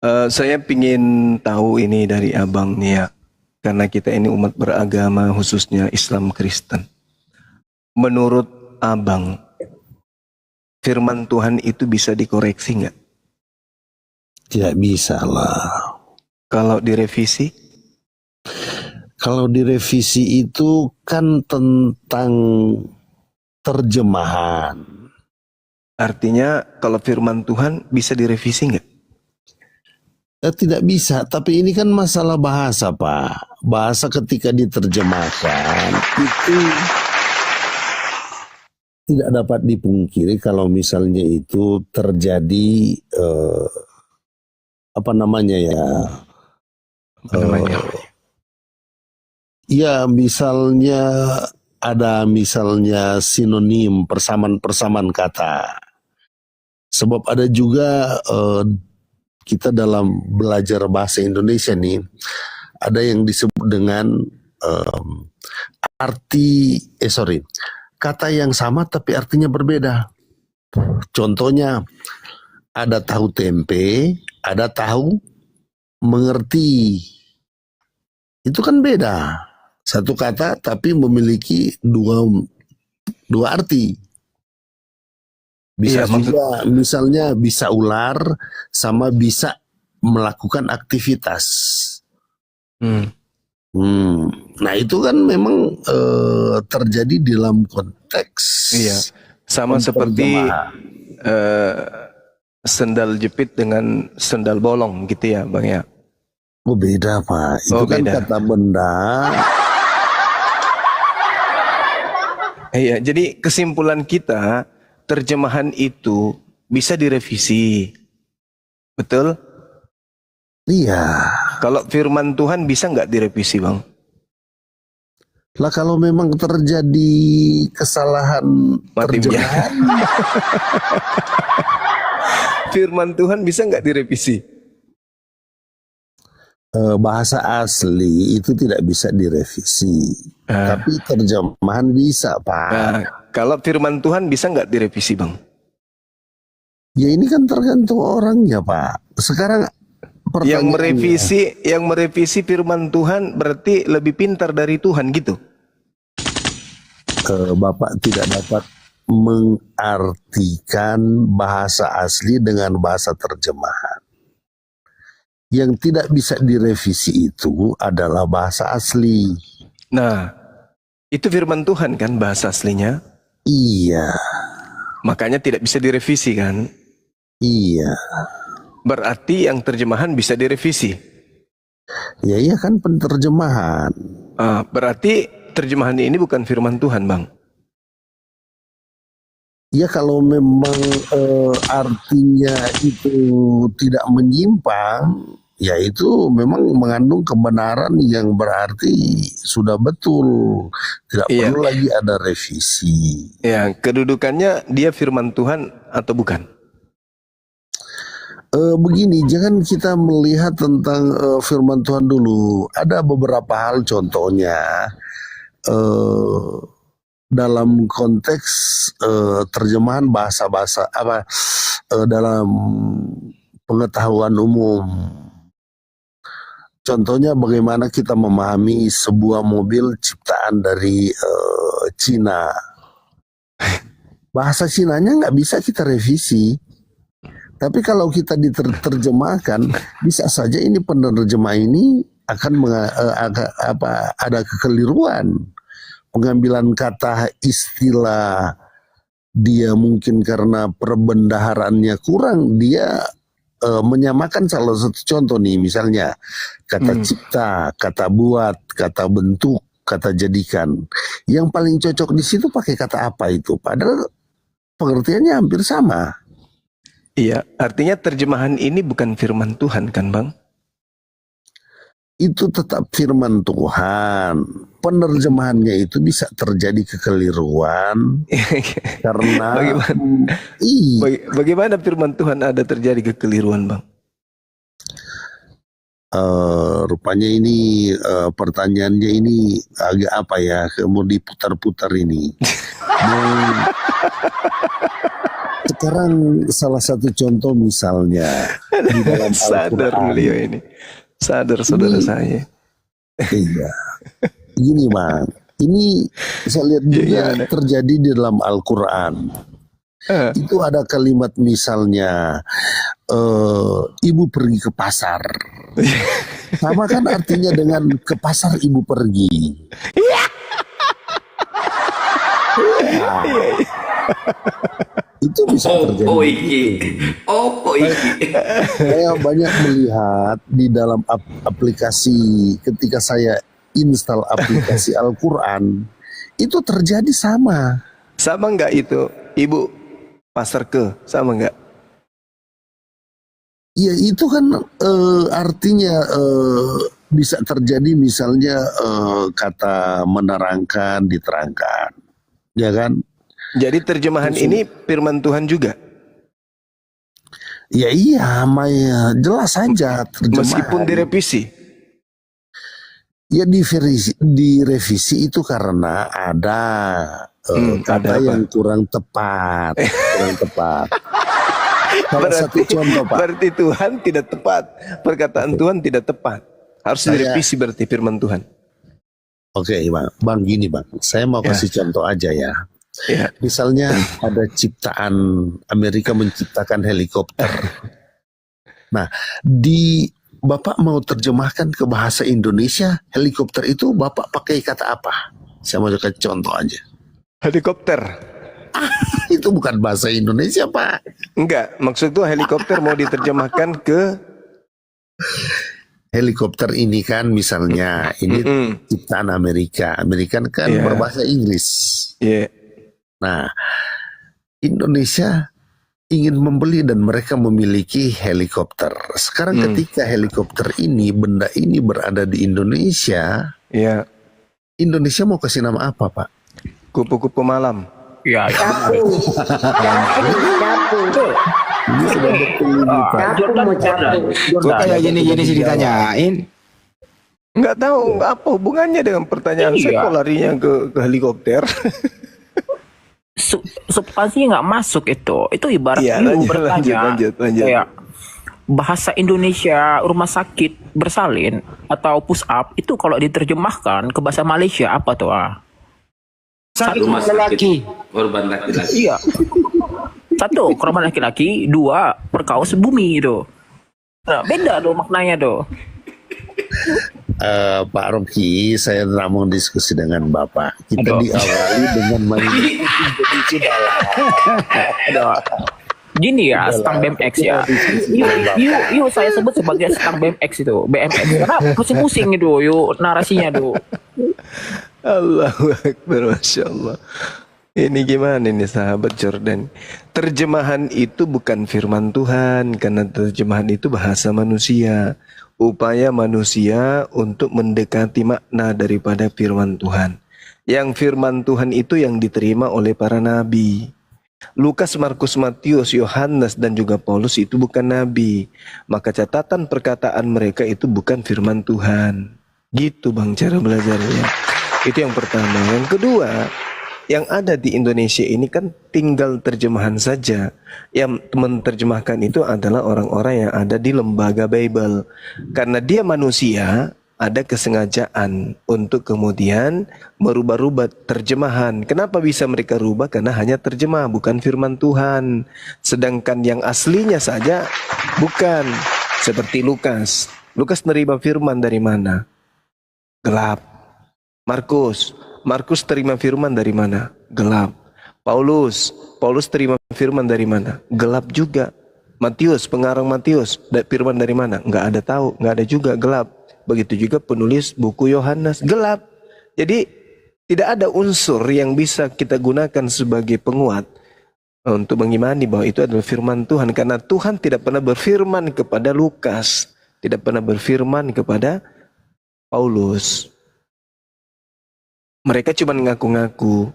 Saya pingin tahu ini dari abang nih ya, karena kita ini umat beragama khususnya Islam Kristen. Menurut abang, firman Tuhan itu bisa dikoreksi nggak? Tidak bisa lah. Kalau direvisi? Kalau direvisi itu kan tentang terjemahan. Artinya kalau firman Tuhan bisa direvisi nggak? Tidak bisa, tapi ini kan masalah bahasa, Pak. Bahasa ketika diterjemahkan itu tidak dapat dipungkiri kalau misalnya itu terjadi apa namanya ya? Ya misalnya ada misalnya sinonim persamaan kata. Sebab ada juga kita dalam belajar bahasa Indonesia nih ada yang disebut dengan kata yang sama tapi artinya berbeda. Contohnya ada tahu tempe, ada tahu mengerti. Itu kan beda. Satu kata tapi memiliki dua arti. Bisa juga misalnya bisa ular sama bisa melakukan aktivitas. Nah itu kan memang terjadi dalam konteks. Iya, sama seperti sendal jepit dengan sendal bolong gitu ya Bang ya. Oh beda Pak, itu kan beda. kata benda. Iya, jadi kesimpulan kita terjemahan itu bisa direvisi. Betul? Iya. Kalau firman Tuhan bisa nggak direvisi Bang? Lah kalau memang terjadi kesalahan terjemahan. Firman Tuhan bisa nggak direvisi? Bahasa asli itu tidak bisa direvisi. Tapi terjemahan bisa Pak. Kalau firman Tuhan bisa nggak direvisi Bang? Ya ini kan tergantung orangnya Pak. Sekarang yang merevisi firman Tuhan berarti lebih pintar dari Tuhan gitu. Bapak tidak dapat mengartikan bahasa asli dengan bahasa terjemahan. Yang tidak bisa direvisi itu adalah bahasa asli. Nah, itu firman Tuhan kan bahasa aslinya? Iya. Makanya tidak bisa direvisi kan? Iya. Berarti yang terjemahan bisa direvisi? Ya iya kan penterjemahan. Berarti terjemahan ini bukan firman Tuhan Bang? Ya kalau memang artinya itu tidak menyimpang, ya itu memang mengandung kebenaran yang berarti sudah betul. Tidak perlu lagi ada revisi. Ya, kedudukannya dia firman Tuhan atau bukan? Begini, jangan kita melihat tentang firman Tuhan dulu. Ada beberapa hal contohnya dalam konteks terjemahan bahasa-bahasa dalam pengetahuan umum. Contohnya bagaimana kita memahami sebuah mobil ciptaan dari Cina. Bahasa Cinanya nggak bisa kita revisi. Tapi kalau kita diterjemahkan, bisa saja ini penerjemah ini akan ada kekeliruan. Pengambilan kata istilah dia mungkin karena perbendaharannya kurang, dia menyamakan salah satu contoh nih, misalnya kata cipta, kata buat, kata bentuk, kata jadikan. Yang paling cocok di situ pakai kata apa itu? Padahal pengertiannya hampir sama. Iya, artinya terjemahan ini bukan firman Tuhan kan Bang? Itu tetap firman Tuhan. Penerjemahannya itu bisa terjadi kekeliruan karena bagaimana firman Tuhan ada terjadi kekeliruan Bang? Rupanya ini pertanyaannya ini agak apa ya, mau diputar-putar ini. Sekarang salah satu contoh misalnya di dalam Sadar Al-Quran. beliau ini. Sadar saudara saya. Iya. Gini Bang, ini saya lihat juga gimana? terjadi di dalam Al-Quran. Ah, Itu ada kalimat misalnya, ibu pergi ke pasar. Sama kan artinya dengan ke pasar ibu pergi. Nah, itu bisa terjadi. Opo iki? Opo iki? Saya banyak melihat di dalam aplikasi ketika saya install aplikasi Al-Quran, itu terjadi sama. sama nggak itu ibu pasar ke? Sama nggak? Ya itu kan artinya bisa terjadi misalnya kata menerangkan, diterangkan. Ya kan? Jadi terjemahan ini firman Tuhan juga. Ya iya, Maya, jelas saja terjemahan. Meskipun direvisi. Ya direvisi itu karena ada kata ada apa? yang kurang tepat, kurang tepat. Salah satu contoh Pak. Berarti Tuhan tidak tepat. Perkataan Tuhan tidak tepat. Harus direvisi berarti firman Tuhan. Oke, Bang, gini Bang, saya mau Ya. kasih contoh aja ya. Ya. Misalnya ada ciptaan Amerika menciptakan helikopter. Nah, Bapak mau terjemahkan ke bahasa Indonesia, helikopter itu Bapak pakai kata apa? Saya mau kasih contoh aja. Helikopter. Itu bukan bahasa Indonesia, Pak. Enggak, maksud tuh helikopter mau diterjemahkan ke Helikopter ini kan misalnya ini ciptaan Amerika. Amerika kan Iya. berbahasa Inggris. ya. Nah, Indonesia ingin membeli dan mereka memiliki helikopter. Sekarang ketika helikopter ini, benda ini berada di Indonesia, Ya, Indonesia mau kasih nama apa, Pak? kupu-kupu malam. Ya, Capu. Capu. Ini sudah betul ini, Pak. Capu mau capu. kok kayak gini-gini sih ditanyain? Enggak tahu apa hubungannya dengan pertanyaan saya Iya. kok larinya ke helikopter. Substansinya nggak masuk itu. Itu ibarat Iya, you lanjut, bertanya lanjut. kayak bahasa Indonesia rumah sakit bersalin atau push up itu kalau diterjemahkan ke bahasa Malaysia apa tuh Rumah sakit korban laki-laki. Iya. Satu, korban laki-laki. Dua, perkaus bumi itu. Nah, beda tuh maknanya tuh. Pak Rocky, saya tidak mau diskusi dengan Bapak. Kita Aduh. diawali dengan Ada. Gini ya, stang BMX ya. Yuk saya sebut sebagai stang BMX itu. BMX karena pusing-pusing itu, yuk narasinya tuh. Allahu Akbar, Masya Allah. Ini gimana nih sahabat Jordan? Terjemahan itu bukan firman Tuhan, karena terjemahan itu bahasa manusia. Upaya manusia untuk mendekati makna daripada firman Tuhan. Yang firman Tuhan itu yang diterima oleh para nabi. Lukas, Markus, Matius, Yohanes dan juga Paulus itu bukan nabi. Maka catatan perkataan mereka itu bukan firman Tuhan. Gitu Bang cara belajarnya. Itu yang pertama. Yang kedua, yang ada di Indonesia ini kan tinggal terjemahan saja. Yang menerjemahkan itu adalah orang-orang yang ada di lembaga Bible. Karena dia manusia, ada kesengajaan untuk kemudian merubah-rubah terjemahan. Kenapa bisa mereka rubah? Karena hanya terjemah, bukan firman Tuhan. Sedangkan yang aslinya saja bukan. Seperti Lukas. Lukas nerima firman dari mana? Gelap. Markus terima firman dari mana? Gelap. Paulus terima firman dari mana? Gelap juga. Matius, pengarang Matius, firman dari mana? Nggak ada tahu, nggak ada juga, gelap. Begitu juga penulis buku Yohanes, gelap. Jadi tidak ada unsur yang bisa kita gunakan sebagai penguat untuk mengimani bahwa itu adalah firman Tuhan. Karena Tuhan tidak pernah berfirman kepada Lukas, tidak pernah berfirman kepada Paulus. Mereka cuma ngaku-ngaku,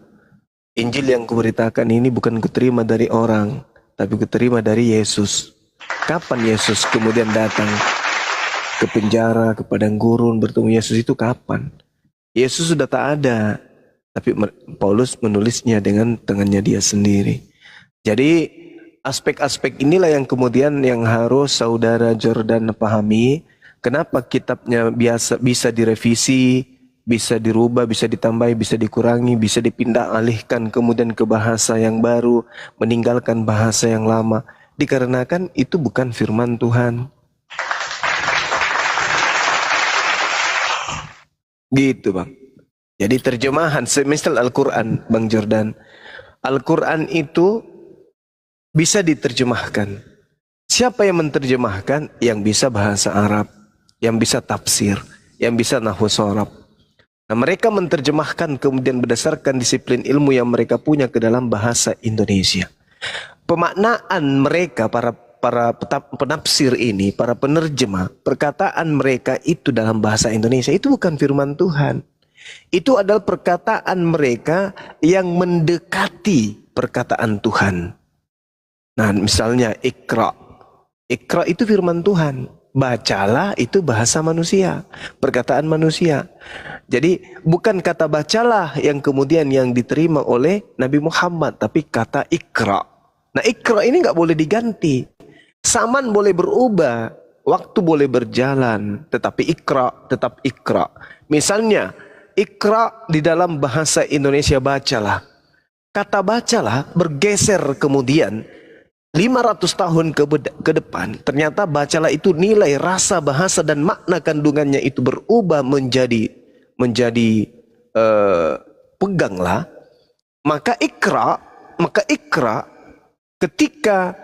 Injil yang kuberitakan ini bukan kuterima dari orang, tapi kuterima dari Yesus. Kapan Yesus kemudian datang ke penjara, ke padang gurun bertemu Yesus itu kapan? Yesus sudah tak ada, tapi Paulus menulisnya dengan tangannya dia sendiri. Jadi aspek-aspek inilah yang kemudian yang harus saudara Jordan pahami. Kenapa kitabnya bisa direvisi, bisa dirubah, bisa ditambahi, bisa dikurangi, bisa dipindah alihkan kemudian ke bahasa yang baru, meninggalkan bahasa yang lama. Dikarenakan itu bukan firman Tuhan. Gitu Bang. Jadi terjemahan semisal Al-Quran Bang Jordan. Al-Quran itu bisa diterjemahkan. Siapa yang menerjemahkan? Yang bisa bahasa Arab, yang bisa tafsir, yang bisa nahwu shorab. Nah, mereka menerjemahkan kemudian berdasarkan disiplin ilmu yang mereka punya ke dalam bahasa Indonesia. Pemaknaan mereka, para penafsir ini, para penerjemah, perkataan mereka itu dalam bahasa Indonesia itu bukan firman Tuhan. Itu adalah perkataan mereka yang mendekati perkataan Tuhan. Nah, misalnya Iqra. Iqra itu firman Tuhan. Bacalah itu bahasa manusia, perkataan manusia. Jadi bukan kata bacalah yang kemudian yang diterima oleh Nabi Muhammad, tapi kata Iqra. Nah, Iqra ini nggak boleh diganti. Zaman boleh berubah, waktu boleh berjalan, tetapi Iqra tetap Iqra. Misalnya, Iqra di dalam bahasa Indonesia bacalah. Kata bacalah bergeser kemudian 500 tahun ke depan, ternyata bacalah itu nilai, rasa, bahasa dan makna kandungannya itu berubah menjadi peganglah. Maka Iqra ketika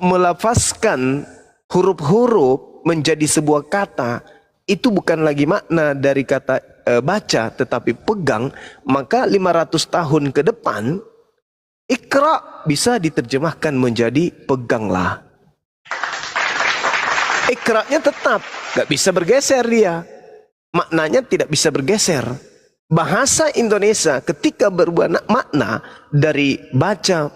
melafazkan huruf-huruf menjadi sebuah kata, itu bukan lagi makna dari kata baca tetapi pegang. Maka 500 tahun ke depan Iqra bisa diterjemahkan menjadi peganglah. Iqra-nya tetap gak bisa bergeser, dia maknanya tidak bisa bergeser. Bahasa Indonesia ketika berubah makna dari baca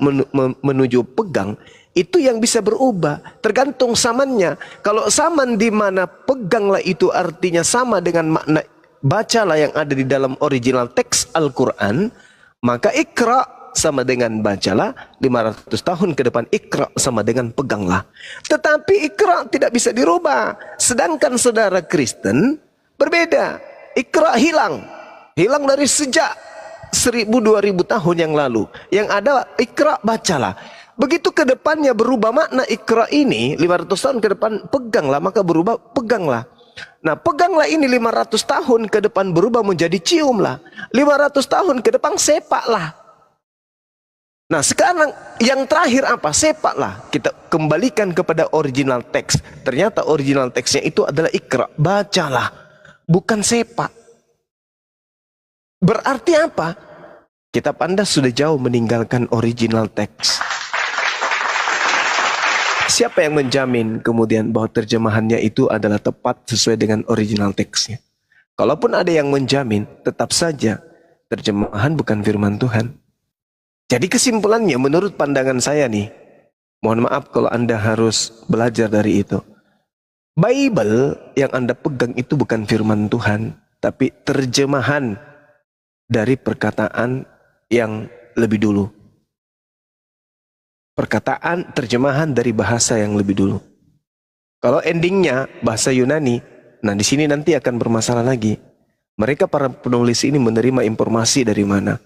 menuju pegang, itu yang bisa berubah tergantung zamannya. Kalau zaman di mana peganglah itu artinya sama dengan makna bacalah yang ada di dalam original teks Al-Quran, maka Iqra sama dengan bacalah. 500 tahun ke depan Iqra sama dengan peganglah. Tetapi Iqra tidak bisa dirubah. Sedangkan saudara Kristen berbeda. Iqra hilang dari sejak 1000-2000 tahun yang lalu. Yang ada Iqra bacalah. Begitu ke depannya berubah makna Iqra ini 500 tahun ke depan peganglah, maka berubah peganglah. Nah, peganglah ini 500 tahun ke depan berubah menjadi ciumlah. 500 tahun ke depan sepaklah. Nah, sekarang yang terakhir apa? Sepaklah. Kita kembalikan kepada original teks. Ternyata original teksnya itu adalah Iqra, bacalah, bukan sepak. Berarti apa? Kitab Anda sudah jauh meninggalkan original teks. Siapa yang menjamin kemudian bahwa terjemahannya itu adalah tepat sesuai dengan original teksnya? Kalaupun ada yang menjamin, tetap saja terjemahan bukan firman Tuhan. Jadi kesimpulannya menurut pandangan saya nih, mohon maaf kalau Anda harus belajar dari itu. Bible yang Anda pegang itu bukan firman Tuhan, tapi terjemahan dari perkataan yang lebih dulu. Perkataan terjemahan dari bahasa yang lebih dulu. Kalau endingnya bahasa Yunani, nah di sini nanti akan bermasalah lagi. Mereka para penulis ini menerima informasi dari mana?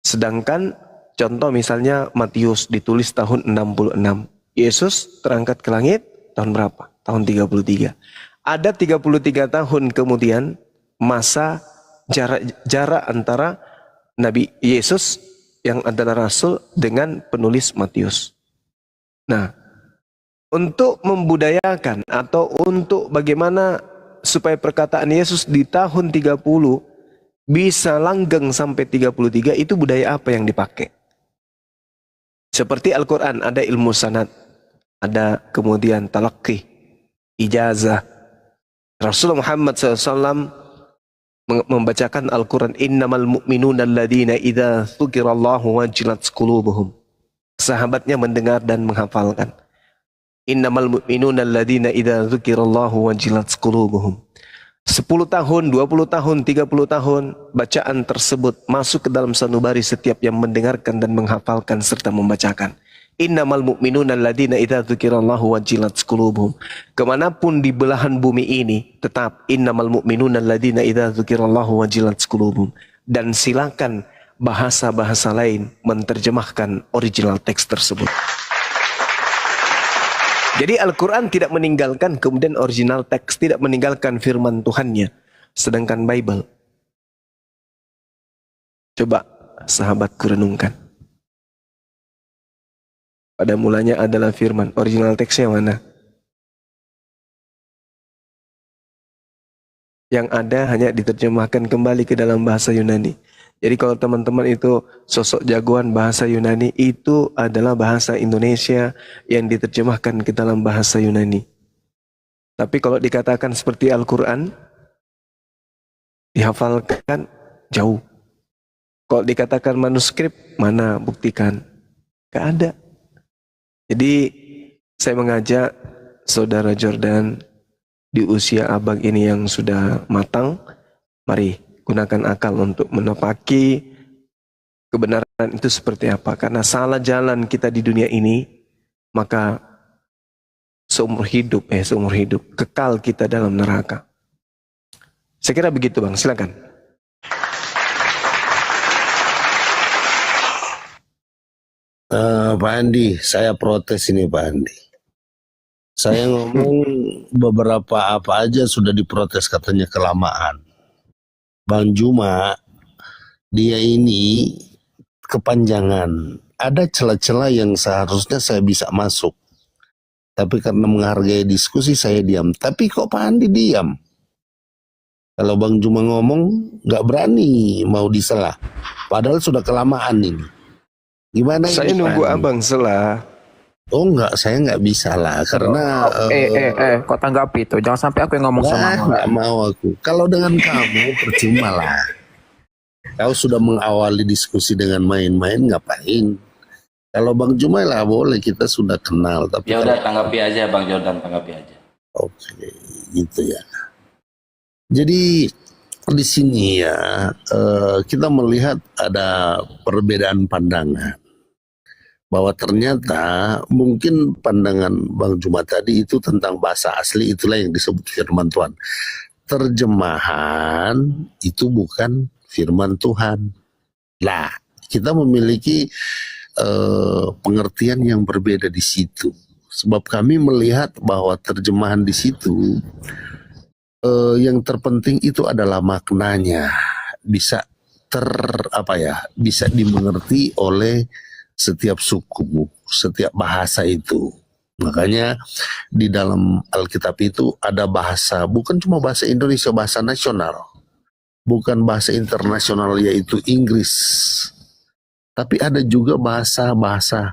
Sedangkan contoh misalnya Matius ditulis tahun 66. Yesus terangkat ke langit tahun berapa? Tahun 33. Ada 33 tahun kemudian masa jarak antara Nabi Yesus yang adalah rasul dengan penulis Matius. Nah, untuk membudayakan atau untuk bagaimana supaya perkataan Yesus di tahun 30 bisa langgeng sampai 33, itu budaya apa yang dipakai? Seperti Al-Quran ada ilmu sanad, ada kemudian talaqi, ijazah. Rasulullah Muhammad SAW membacakan Al-Quran, innamal mu'minuna alladhina idza dzukirallahu wajilat qulubuhum. Sahabatnya mendengar dan menghafalkan. Innamal mu'minuna alladhina idza dzukirallahu wajilat qulubuhum. 10 tahun, 20 tahun, 30 tahun bacaan tersebut masuk ke dalam sanubari setiap yang mendengarkan dan menghafalkan serta membacakan. Innamal mu'minuna alladzina idza dzukirallahu wajilat qulubuhum. Kemanapun di belahan bumi ini, tetap innamal mu'minuna alladzina idza dzukirallahu wajilat qulubuhum. Dan silakan bahasa-bahasa lain menerjemahkan original teks tersebut. Jadi Al-Quran tidak meninggalkan, kemudian original teks tidak meninggalkan firman Tuhannya. Sedangkan Bible, coba sahabatku renungkan. Pada mulanya adalah firman, original teksnya mana? Yang ada hanya diterjemahkan kembali ke dalam bahasa Yunani. Jadi kalau teman-teman itu sosok jagoan bahasa Yunani, itu adalah bahasa Indonesia yang diterjemahkan ke dalam bahasa Yunani. Tapi kalau dikatakan seperti Al-Quran, dihafalkan jauh. Kalau dikatakan manuskrip, mana buktikan? Gak ada. Jadi saya mengajak saudara Jordan di usia abang ini yang sudah matang, mari gunakan akal untuk menepaki kebenaran itu seperti apa. Karena salah jalan kita di dunia ini, maka seumur hidup kekal kita dalam neraka. Saya kira begitu Bang, silakan. Pak Andi, saya protes ini Pak Andi. Saya ngomong beberapa apa aja sudah diprotes, katanya kelamaan. Bang Juma, dia ini kepanjangan. Ada celah-celah yang seharusnya saya bisa masuk. Tapi karena menghargai diskusi saya diam. Tapi kok Pak Andi diam? Kalau Bang Juma ngomong nggak berani mau disela. Padahal sudah kelamaan ini. Gimana saya ini, nunggu Pak Andi? abang selah. Oh enggak, saya nggak bisa lah karena Kok tanggapi itu? Jangan sampai aku yang ngomong sama kamu. nggak mau aku. Kalau dengan kamu percuma lah. Kau sudah mengawali diskusi dengan main-main, ngapain? Kalau Bang Juma lah boleh, kita sudah kenal. Tapi Ya udah tanggapi aja Bang Jordan, tanggapi aja. oke, gitu ya. Jadi di sini ya kita melihat ada perbedaan pandangan. Bahwa ternyata mungkin pandangan Bang Juma tadi itu tentang bahasa asli, itulah yang disebut firman Tuhan. Terjemahan itu bukan firman Tuhan. Lah, kita memiliki pengertian yang berbeda di situ. Sebab kami melihat bahwa terjemahan di situ yang terpenting itu adalah maknanya. Bisa bisa dimengerti oleh setiap suku, setiap bahasa itu. Makanya di dalam Alkitab itu ada bahasa, bukan cuma bahasa Indonesia, bahasa nasional. Bukan bahasa internasional yaitu Inggris. Tapi ada juga bahasa-bahasa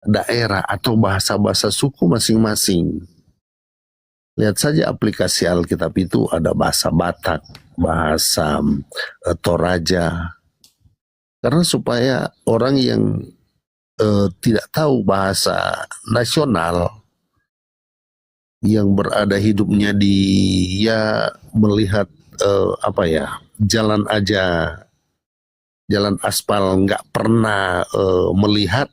daerah atau bahasa-bahasa suku masing-masing. Lihat saja aplikasi Alkitab itu ada bahasa Batak, bahasa Toraja. Karena supaya orang yang tidak tahu bahasa nasional, yang berada hidupnya dia melihat jalan aja, jalan aspal, nggak pernah melihat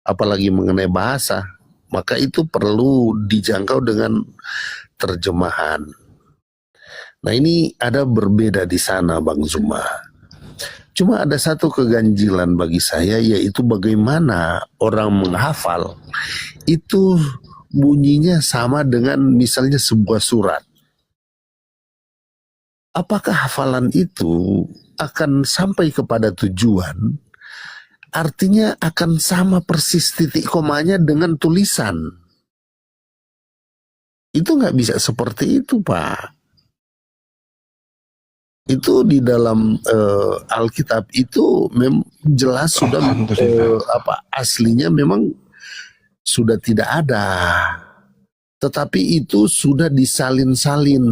apalagi mengenai bahasa, maka itu perlu dijangkau dengan terjemahan. Nah ini ada berbeda di sana Bang Zuma. Cuma ada satu keganjilan bagi saya, yaitu bagaimana orang menghafal itu bunyinya sama dengan misalnya sebuah surat. Apakah hafalan itu akan sampai kepada tujuan? Artinya akan sama persis titik komanya dengan tulisan. Itu nggak bisa seperti itu Pak. Itu di dalam Alkitab itu jelas sudah aslinya memang sudah tidak ada, tetapi itu sudah disalin-salin.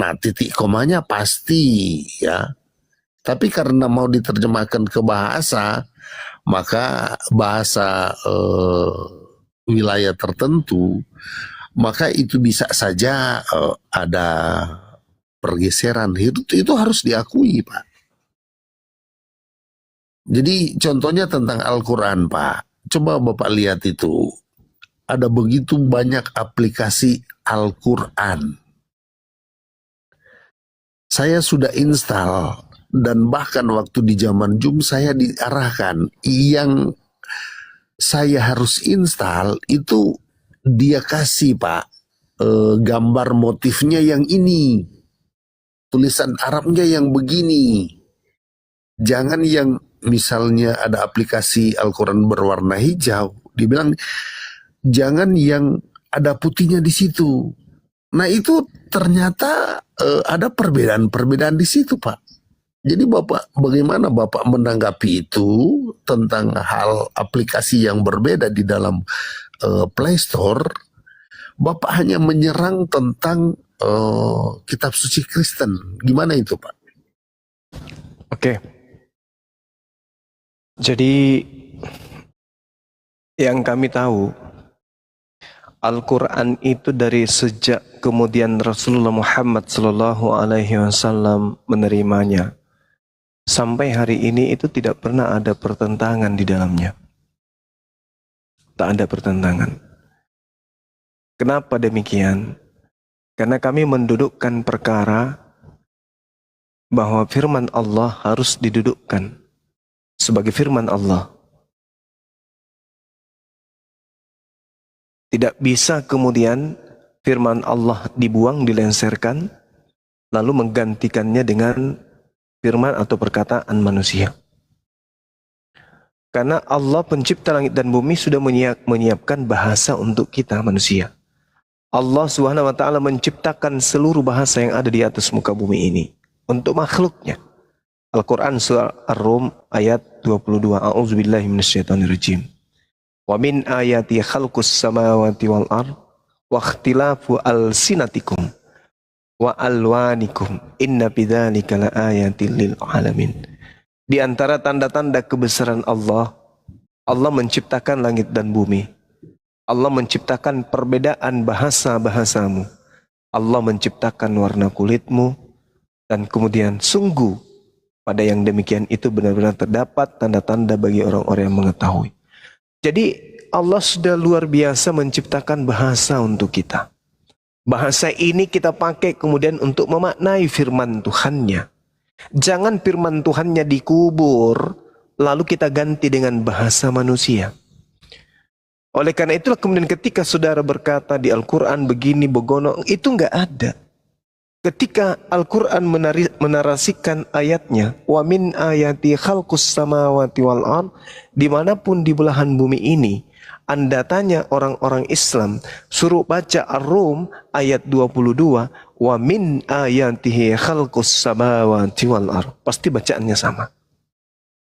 Nah titik komanya pasti ya, tapi karena mau diterjemahkan ke bahasa, maka bahasa wilayah tertentu, maka itu bisa saja ada pergeseran. Itu harus diakui Pak. Jadi contohnya tentang Al-Quran Pak. coba Bapak lihat itu, ada begitu banyak aplikasi Al-Quran. Saya sudah install, dan bahkan waktu di zaman Zoom saya diarahkan, yang saya harus install itu dia kasih Pak, gambar motifnya yang ini, tulisan Arabnya yang begini. Jangan yang misalnya ada aplikasi Al-Quran berwarna hijau, dibilang jangan yang ada putihnya di situ. Nah itu ternyata ada perbedaan-perbedaan di situ Pak. Jadi Bapak, bagaimana Bapak menanggapi itu tentang hal aplikasi yang berbeda di dalam Play Store? Bapak hanya menyerang tentang kitab suci Kristen. Gimana itu Pak? Oke. Jadi yang kami tahu, Al-Quran itu dari sejak kemudian Rasulullah Muhammad SAW menerimanya, sampai hari ini itu tidak pernah ada pertentangan di dalamnya. Tak ada pertentangan. Kenapa demikian? Karena kami mendudukkan perkara bahwa firman Allah harus didudukkan sebagai firman Allah. Tidak bisa kemudian firman Allah dibuang, dilenserkan, lalu menggantikannya dengan firman atau perkataan manusia. Karena Allah pencipta langit dan bumi sudah menyiapkan bahasa untuk kita manusia. Allah Subhanahu wa taala menciptakan seluruh bahasa yang ada di atas muka bumi ini untuk makhluknya. Al-Quran surah Ar-Rum ayat 22. A'udzubillahi minasyaitonirrajim. Wa min ayati khalqus samawati wal ard wa ikhtilafu alsinatikum wa alwanikum inna bidzalika laayatil lil alamin. Di antara tanda-tanda kebesaran Allah, Allah menciptakan langit dan bumi. Allah menciptakan perbedaan bahasa-bahasamu. Allah menciptakan warna kulitmu, dan kemudian sungguh pada yang demikian itu benar-benar terdapat tanda-tanda bagi orang-orang yang mengetahui. Jadi Allah sudah luar biasa menciptakan bahasa untuk kita. Bahasa ini kita pakai kemudian untuk memaknai firman Tuhannya. Jangan firman Tuhannya dikubur, lalu kita ganti dengan bahasa manusia. Oleh karena itulah kemudian ketika saudara berkata di Al-Quran begini, begono, itu enggak ada. Ketika Al-Quran menarasikan ayatnya, wa min ayati khalqus samawati wal ard, dimanapun di belahan bumi ini, Anda tanya orang-orang Islam, suruh baca Ar-Rum ayat 22, wa min ayatihi khalqus samawati wal ard. Pasti bacaannya sama.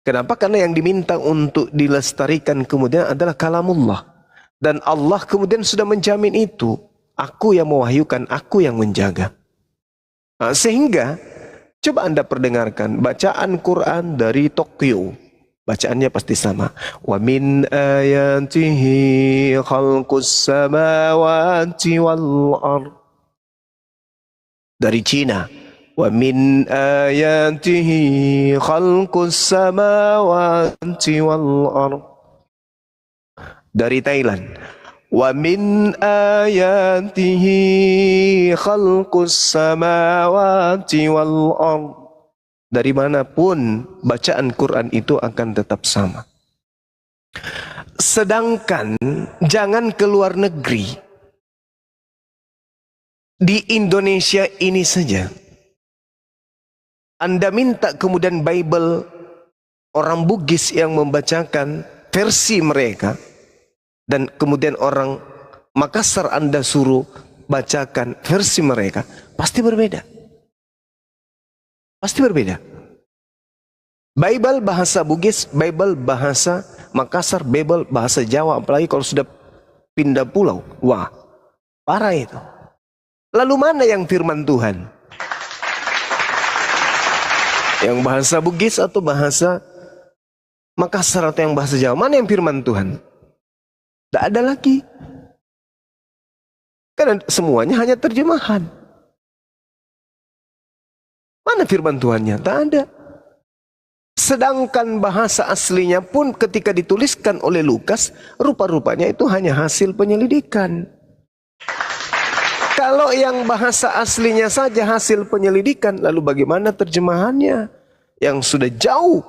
Kenapa? Karena yang diminta untuk dilestarikan kemudian adalah kalamullah. Dan Allah kemudian sudah menjamin itu. Aku yang mewahyukan, aku yang menjaga. Nah, sehingga coba Anda perdengarkan bacaan Quran dari Tokyo. Bacaannya pasti sama. Wa min ayatihi khalqus samawati wal ard. Dari Cina. Wa min ayatihi khalqus samawati wal ard. Dari Thailand. Wa min ayatihi khalqus samawati wal ard. Dari manapun bacaan Quran itu akan tetap sama. Sedangkan jangan ke luar negeri. Di Indonesia ini saja. Anda minta kemudian Bible orang Bugis yang membacakan versi mereka. Dan kemudian orang Makassar Anda suruh bacakan versi mereka. Pasti berbeda. Pasti berbeda. Bible bahasa Bugis, Bible bahasa Makassar, Bible bahasa Jawa. Apalagi kalau sudah pindah pulau. Wah, parah itu. Lalu mana yang firman Tuhan? Yang bahasa Bugis atau bahasa Makassar atau yang bahasa Jawa? Mana yang firman Tuhan? Tidak ada lagi. Karena semuanya hanya terjemahan. Mana firman Tuhannya? Tak ada. Sedangkan bahasa aslinya pun ketika dituliskan oleh Lukas, rupa-rupanya itu hanya hasil penyelidikan. Kalau yang bahasa aslinya saja hasil penyelidikan, lalu bagaimana terjemahannya yang sudah jauh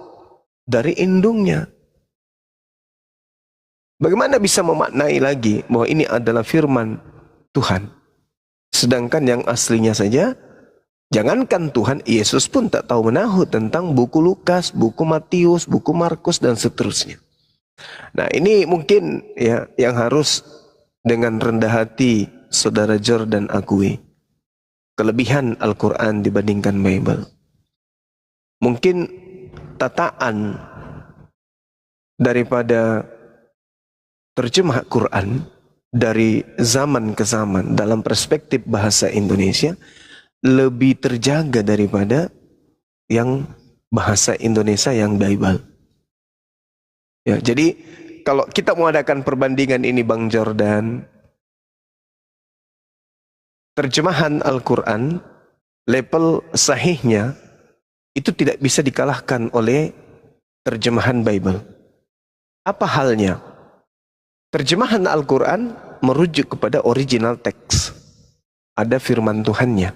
dari indungnya? Bagaimana bisa memaknai lagi bahwa ini adalah firman Tuhan? Sedangkan yang aslinya saja, jangankan Tuhan, Yesus pun tak tahu menahu tentang buku Lukas, buku Matius, buku Markus, dan seterusnya. Nah, ini mungkin ya yang harus dengan rendah hati Saudara Jordan akui. Kelebihan Al-Quran dibandingkan Bible. Mungkin tataan daripada terjemah Quran dari zaman ke zaman dalam perspektif bahasa Indonesia lebih terjaga daripada yang bahasa Indonesia yang Bible. Ya, jadi kalau kita mau adakan perbandingan ini Bang Jordan, terjemahan Al-Quran level sahihnya itu tidak bisa dikalahkan oleh terjemahan Bible. Apa halnya? Terjemahan Al-Quran merujuk kepada original teks. Ada firman Tuhannya.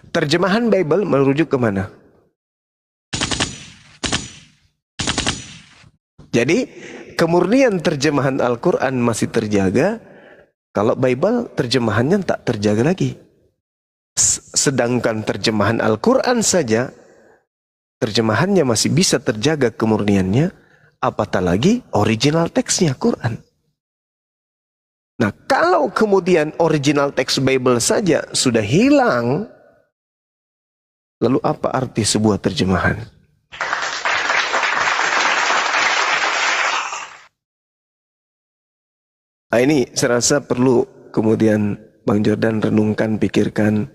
Terjemahan Bible merujuk kemana? Jadi kemurnian terjemahan Al-Quran masih terjaga. Kalau Bible terjemahannya tak terjaga lagi. Sedangkan terjemahan Al-Quran saja, terjemahannya masih bisa terjaga kemurniannya. Apatah lagi original teksnya Quran. Nah, kalau kemudian original teks Bible saja sudah hilang, lalu apa arti sebuah terjemahan? Nah, ini saya rasa perlu kemudian Bang Jordan renungkan, pikirkan.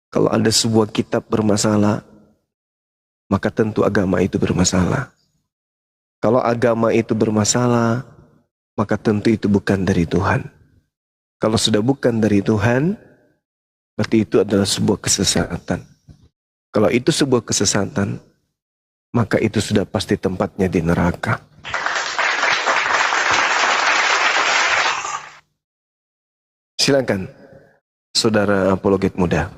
Kalau ada sebuah kitab bermasalah, maka tentu agama itu bermasalah. Kalau agama itu bermasalah, maka tentu itu bukan dari Tuhan. Kalau sudah bukan dari Tuhan, berarti itu adalah sebuah kesesatan. Kalau itu sebuah kesesatan, maka itu sudah pasti tempatnya di neraka. Silakan, saudara apologet muda.